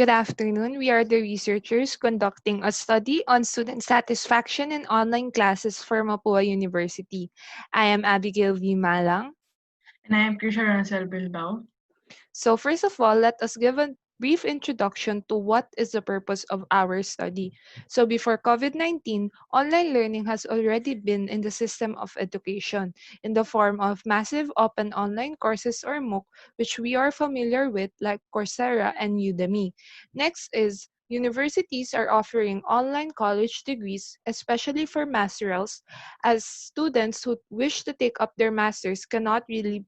Good afternoon. We are the researchers conducting a study on student satisfaction in online classes for Mapua University. I am Abigail V. Malang. And I am Krisha Rancel Bilbao. So, first of all, let us give a brief introduction to what is the purpose of our study. So, before COVID 19, online learning has already been in the system of education in the form of massive open online courses or MOOC, which we are familiar with, like Coursera and Udemy. Next is universities are offering online college degrees, especially for masterals, as students who wish to take up their masters cannot really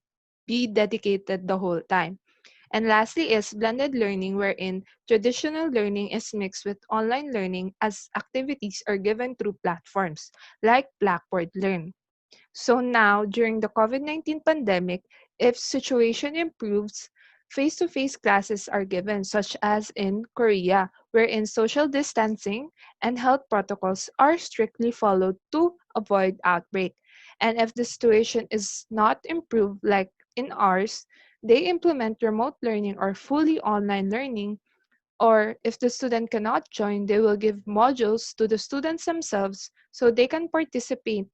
be dedicated the whole time. And lastly is blended learning, wherein traditional learning is mixed with online learning as activities are given through platforms like Blackboard Learn. So now, during the COVID-19 pandemic, if situation improves, face-to-face classes are given, such as in Korea, wherein social distancing and health protocols are strictly followed to avoid outbreak. And if the situation is not improved like in ours, they implement remote learning or fully online learning, or if the student cannot join, they will give modules to the students themselves so they can participate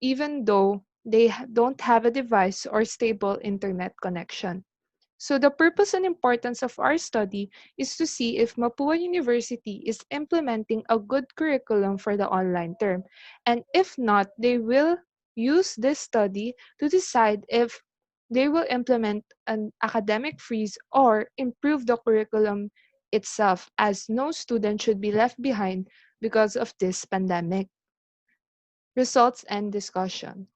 even though they don't have a device or stable internet connection. So the purpose and importance of our study is to see if Mapua University is implementing a good curriculum for the online term. And if not, they will use this study to decide if they will implement an academic freeze or improve the curriculum itself, as no student should be left behind because of this pandemic. Results and discussion.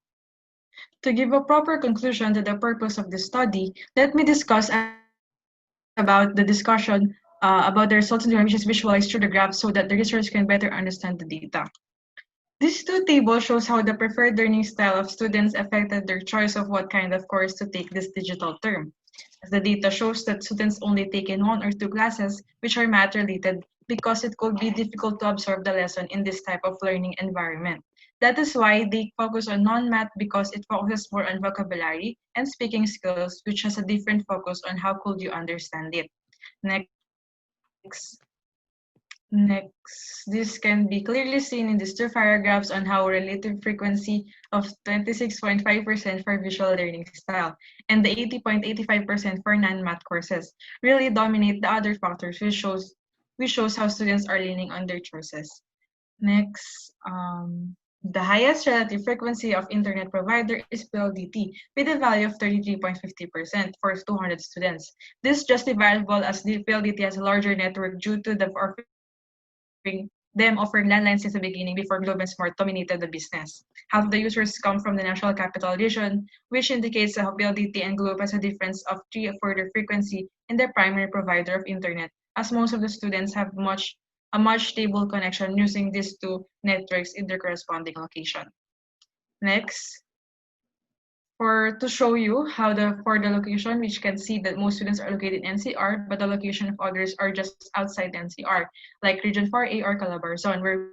To give a proper conclusion to the purpose of this study, let me discuss about the discussion about the results and their which is visualized through the graph so that the researchers can better understand the data. This two table shows how the preferred learning style of students affected their choice of what kind of course to take this digital term. As the data shows that students only take in one or two classes which are math related because it could be difficult to absorb the lesson in this type of learning environment. That is why they focus on non-math because it focuses more on vocabulary and speaking skills, which has a different focus on how could you understand it. Next, this can be clearly seen in these two paragraphs on how relative frequency of 26.5% for visual learning style and the 80.85% for non-math courses really dominate the other factors, which shows how students are leaning on their choices. Next, the highest relative frequency of internet provider is PLDT with a value of 33.50% for 200 students. This is justifiable as the PLDT has a larger network due to them offering landlines since the beginning before Globe and Smart dominated the business. Half the users come from the National Capital Region, which indicates that PLDT and Globe has a difference of 3 further frequency in the primary provider of internet, as most of the students have a much stable connection using these two networks in their corresponding location. Next, for to show you how for the location, which can see that most students are located in NCR, but the location of others are just outside NCR, like Region 4A or Calabarzon, where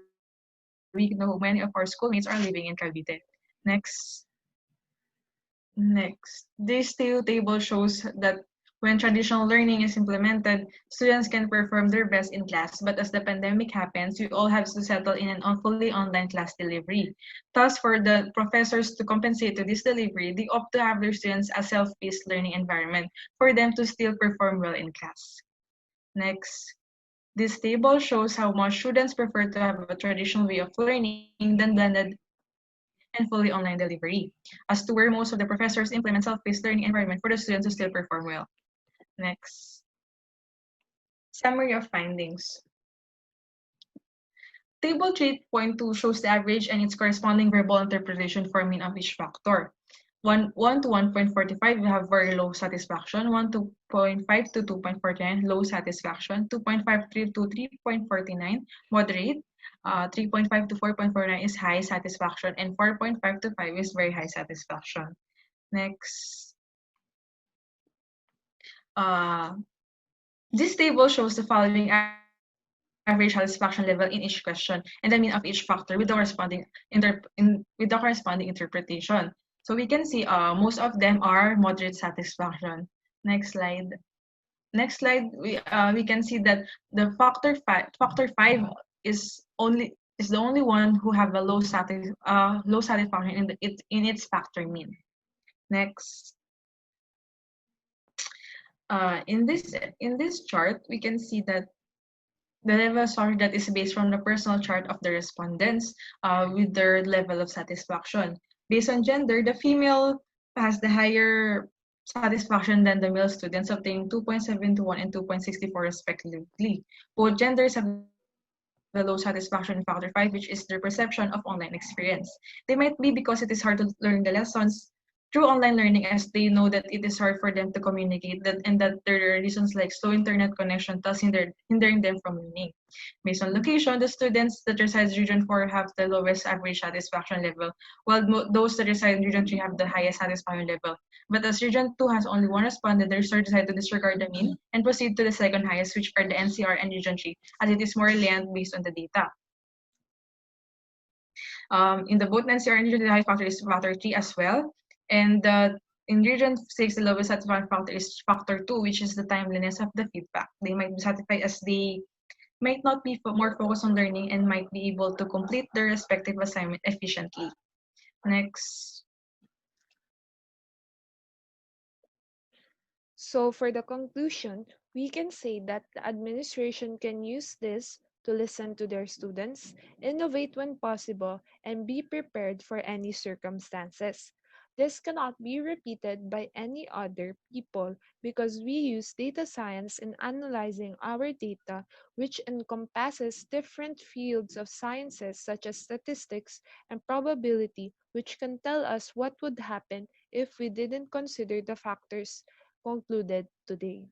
we know many of our schoolmates are living in Cavite. Next. Next, this table shows that when traditional learning is implemented, students can perform their best in class, but as the pandemic happens, we all have to settle in an fully online class delivery. Thus, for the professors to compensate to this delivery, they opt to have their students a self-paced learning environment for them to still perform well in class. Next, this table shows how much students prefer to have a traditional way of learning than blended and fully online delivery, as to where most of the professors implement self-paced learning environment for the students to still perform well. Next, summary of findings. Table 3.2 shows the average and its corresponding verbal interpretation for mean of each factor. 1 to 1.45, we have very low satisfaction. 1.5 to 2.49, low satisfaction. 2.53 to 3.49, moderate. 3.5 to 4.49 is high satisfaction. And 4.5 to 5 is very high satisfaction. Next. Uh, this table shows the following average satisfaction level in each question and the mean of each factor with the corresponding interpretation. So we can see most of them are moderate satisfaction. Next slide. Next slide, we can see that the factor 5 is the only one who have a low satisfaction in its factor mean. Next, in this chart, we can see that the level of satisfaction that is based from the personal chart of the respondents with their level of satisfaction. Based on gender, the female has the higher satisfaction than the male students, obtaining 2.721 and 2.64 respectively. Both genders have the low satisfaction in factor 5, which is their perception of online experience. They might be because it is hard to learn the lessons through online learning, as they know that it is hard for them to communicate and that there are reasons like slow internet connection thus hindering them from learning. Based on location, the students that reside in Region 4 have the lowest average satisfaction level, while those that reside in Region 3 have the highest satisfaction level. But as Region 2 has only one respondent, the research decided to disregard the mean and proceed to the second highest, which are the NCR and Region 3, as it is more reliant based on the data. In the both NCR and Region 3, the highest factor is factor 3 as well. And in Region 6, the lowest satisfying factor is factor 2, which is the timeliness of the feedback. They might be satisfied as they might not be more focused on learning and might be able to complete their respective assignment efficiently. Next. So, for the conclusion, we can say that the administration can use this to listen to their students, innovate when possible, and be prepared for any circumstances. This cannot be repeated by any other people because we use data science in analyzing our data, which encompasses different fields of sciences such as statistics and probability, which can tell us what would happen if we didn't consider the factors concluded today.